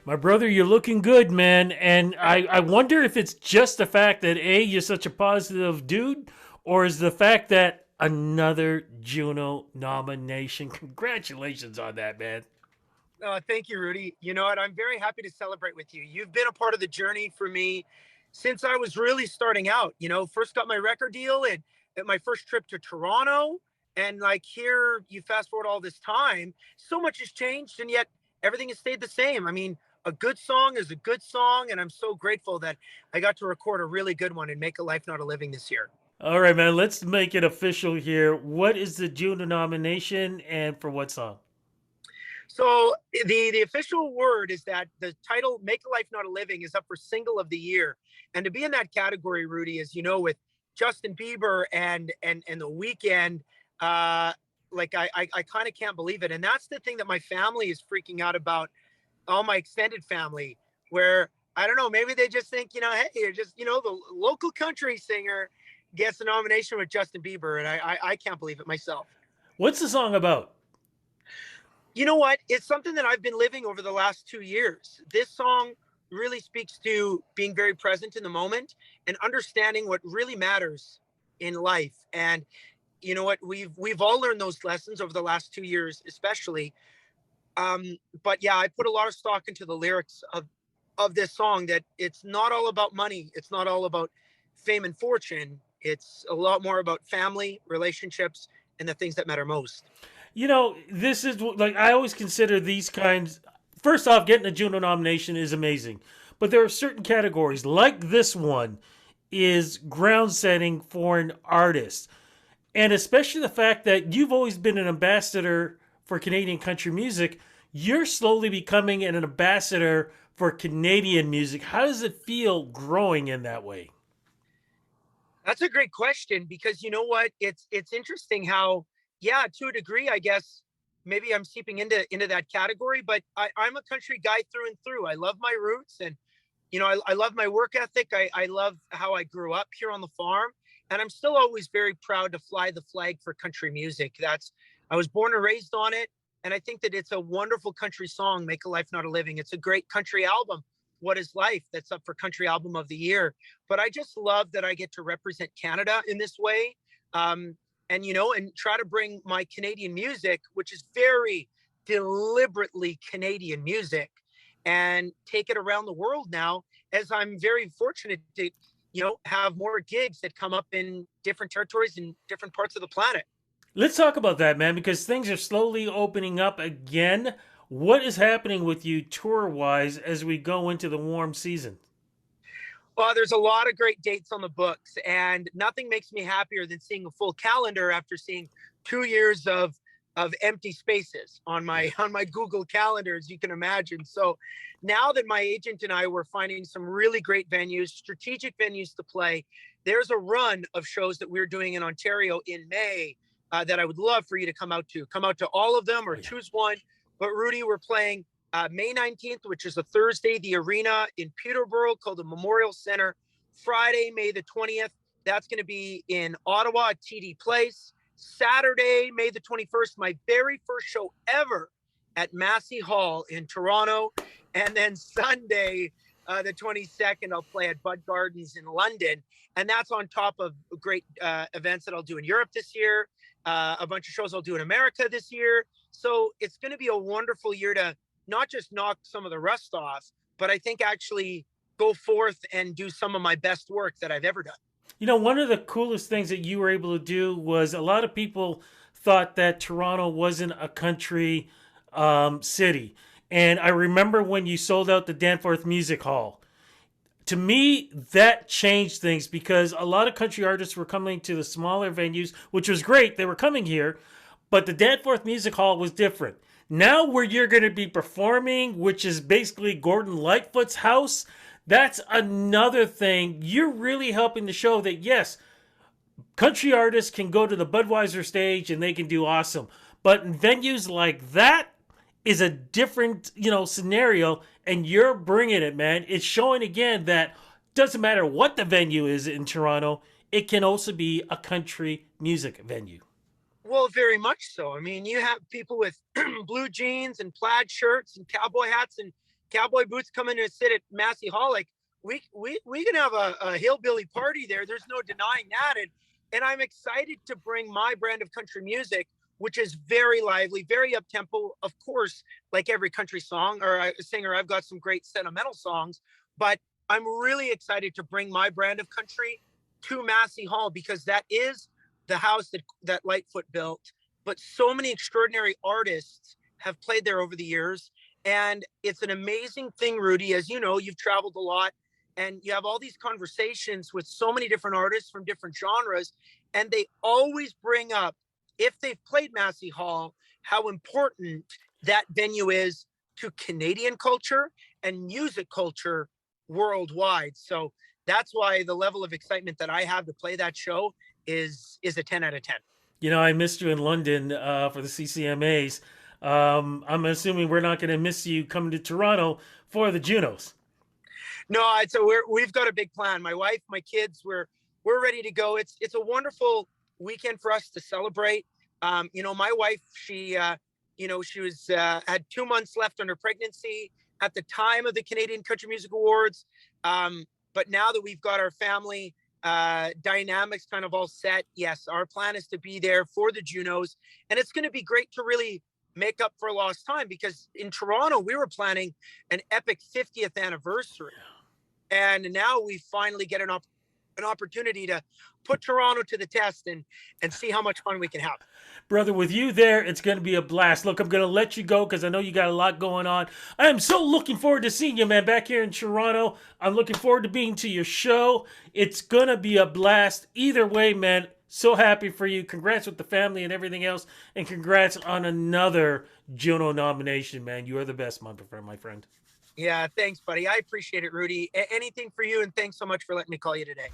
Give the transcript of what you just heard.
My brother, you're looking good, man. And I wonder if it's just the fact that A, you're such a positive dude, or is the fact that another Juno nomination. Congratulations on that, man. Thank you, Rudy. You know what? I'm very happy to celebrate with you. You've been a part of the journey for me since I was really starting out. First got my record deal and at my first trip to Toronto. And like here, you fast forward all this time, so much has changed, and yet everything has stayed the same. I mean, a good song is a good song, and I'm so grateful that I got to record a really good one and make a life not a living this year. All right, man. Let's make it official here. What is the Juno nomination and for what song? So the official word is that the title "Make a Life Not a Living" is up for Single of the Year, and to be in that category, Rudy, as you know, with Justin Bieber and the Weekend, like I kind of can't believe it, and that's the thing that my family is freaking out about. All my extended family, where I don't know, maybe they just think, hey, you're just the local country singer gets a nomination with Justin Bieber, and I can't believe it myself. What's the song about? You know what? It's something that I've been living over the last 2 years. This song really speaks to being very present in the moment and understanding what really matters in life. And you know what? We've all learned those lessons over the last 2 years, especially. But yeah, I put a lot of stock into the lyrics of this song. That it's not all about money. It's not all about fame and fortune. It's a lot more about family, relationships, and the things that matter most. This is like I always consider these kinds. First off, getting a Juno nomination is amazing, but there are certain categories like this one is ground setting for an artist, and especially the fact that you've always been an ambassador for Canadian country music. You're slowly becoming an ambassador for Canadian music. How does it feel growing in that way? That's a great question because you know what? It's interesting how, yeah, to a degree, I guess maybe I'm seeping into that category, but I'm a country guy through and through. I love my roots, and I love my work ethic. I love how I grew up here on the farm, and I'm still always very proud to fly the flag for country music. That's I was born and raised on it, and I think that it's a wonderful country song. Make a Life Not a Living. It's a great country album. What is Life? That's up for country album of the year. But I just love that I get to represent Canada in this way. And try to bring my Canadian music, which is very deliberately Canadian music, and take it around the world now, as I'm very fortunate to, have more gigs that come up in different territories in different parts of the planet. Let's talk about that, man, because things are slowly opening up again. What is happening with you tour wise as we go into the warm season? Well, there's a lot of great dates on the books, and nothing makes me happier than seeing a full calendar after seeing 2 years of empty spaces on my Yeah. on my Google Calendar, as you can imagine. So now that my agent and I were finding some really great venues, strategic venues to play, there's a run of shows that we're doing in Ontario in May that I would love for you to come out to. Come out to all of them Oh, or yeah. choose one. But Rudy, we're playing May 19th, which is a Thursday, the arena in Peterborough called the Memorial Center. Friday, May the 20th, that's going to be in Ottawa at TD Place. Saturday, May the 21st, my very first show ever at Massey Hall in Toronto. And then Sunday, the 22nd, I'll play at Bud Gardens in London. And that's on top of great events that I'll do in Europe this year, a bunch of shows I'll do in America this year. So it's going to be a wonderful year to not just knock some of the rust off, but I think actually go forth and do some of my best work that I've ever done. One of the coolest things that you were able to do was a lot of people thought that Toronto wasn't a country city. And I remember when you sold out the Danforth Music Hall. To me, that changed things because a lot of country artists were coming to the smaller venues, which was great. They were coming here, but the Danforth Music Hall was different. Now, where you're going to be performing, which is basically Gordon Lightfoot's house, that's another thing. You're really helping to show that, yes, country artists can go to the Budweiser stage and they can do awesome. But in venues like that is a different, scenario, and you're bringing it, man. It's showing again that doesn't matter what the venue is in Toronto, it can also be a country music venue. Well, very much so. I mean, you have people with blue jeans and plaid shirts and cowboy hats, and cowboy boots coming to sit at Massey Hall, like we can have a hillbilly party there. There's no denying that. And I'm excited to bring my brand of country music, which is very lively, very up tempo. Of course, like every country song or a singer, I've got some great sentimental songs, but I'm really excited to bring my brand of country to Massey Hall because that is the house that Lightfoot built. But so many extraordinary artists have played there over the years. And it's an amazing thing, Rudy. As you know, you've traveled a lot and you have all these conversations with so many different artists from different genres. And they always bring up, if they've played Massey Hall, how important that venue is to Canadian culture and music culture worldwide. So that's why the level of excitement that I have to play that show is a 10 out of 10. You know, I missed you in London for the CCMAs. I'm assuming we're not going to miss you coming to Toronto for the Junos. No, we've got a big plan. My wife, my kids, we're ready to go. It's a wonderful weekend for us to celebrate. My wife, she was had 2 months left on her pregnancy at the time of the Canadian Country Music Awards. But now that we've got our family dynamics kind of all set, yes, our plan is to be there for the Junos, and it's going to be great to really make up for lost time because in Toronto we were planning an epic 50th anniversary, and now we finally get an opportunity to put Toronto to the test and see how much fun we can have. Brother, with you there, it's going to be a blast. Look, I'm going to let you go because I know you got a lot going on. I am so looking forward to seeing you, man, back here in Toronto. I'm looking forward to being to your show. It's going to be a blast. Either way, man, so happy for you. Congrats with the family and everything else. And congrats on another Juno nomination, man. You are the best, my friend. Yeah, thanks, buddy. I appreciate it, Rudy. Anything for you, and thanks so much for letting me call you today.